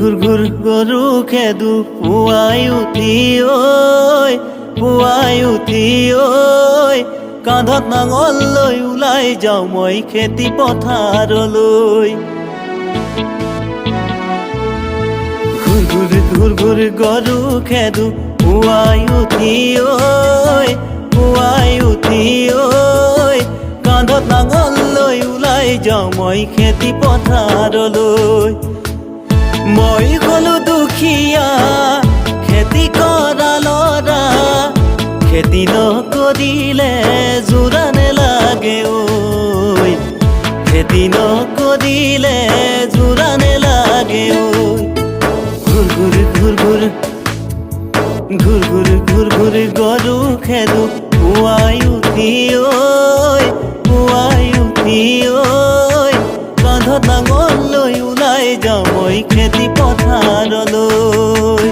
ঘুৰ গৰু খেদো পুৱাই উঠি ঐ কান্ধত নাঙল লৈ ওলাই যাওঁ মই খেতি পথাৰলৈ। ঘুৰ গৰু খেদো পুৱাই উঠি ঐ কান্ধত নাঙল লৈ ওলাই যাওঁ মই খেতি পথাৰলৈ। মই গলো দুখীয়া খেতি কৰা ল'ৰা, খেতি নকৰিলে যোৰা নেলাগে ঐ, খেতি নকৰিলে যোৰা নেলাগে ঐ। ঘুৰ গৰু খেদো পুৱাই উঠি ঐ কান্ধত নাঙল লৈ ওলাই যাওঁ মই খেতি পথাৰলৈ।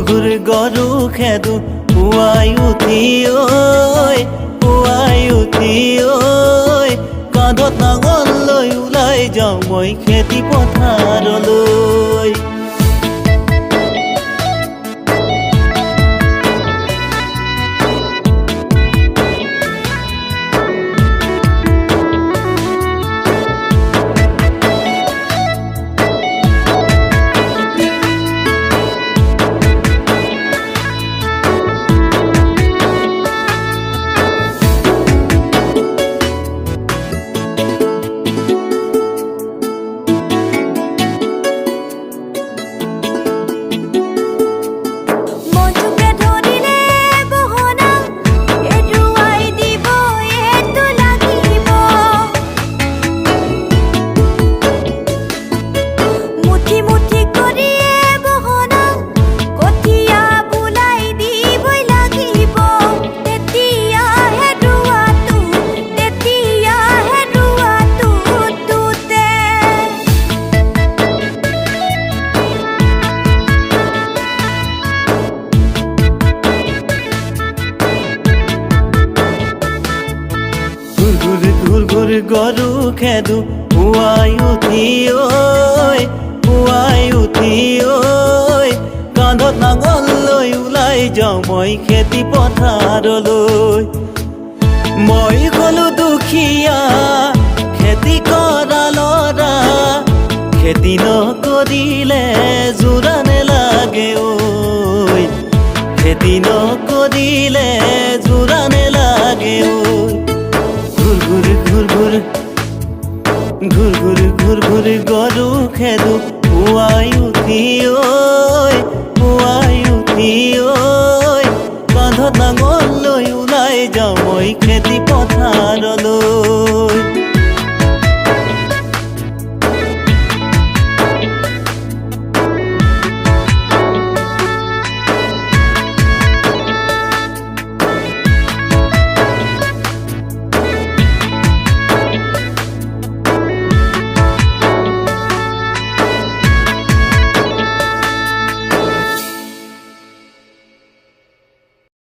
ঘুৰ গৰু খেদো পুৱাই উঠি ঐ কান্ধত নাঙল লৈ ওলাই যাওঁ মই খেতি পথাৰলৈ। ঘুৰ গৰু খেদো পুৱাই উঠি ঐ কান্ধত নাঙল লৈ ওলাই যাওঁ মই খেতি পথাৰলৈ। মই গলো দুখীয়া খেতি কৰা ল'ৰা, খেতি নকৰিলে যোৰা নেলাগে ঐ, খেতি নকৰিলে যোৰা নেলাগে ঐ। ঘুৰ গৰু খেদো পুৱাই উঠি ঐ কান্ধত নাঙল লৈ ওলাই যাওঁ মই খেতি পথাৰলৈ।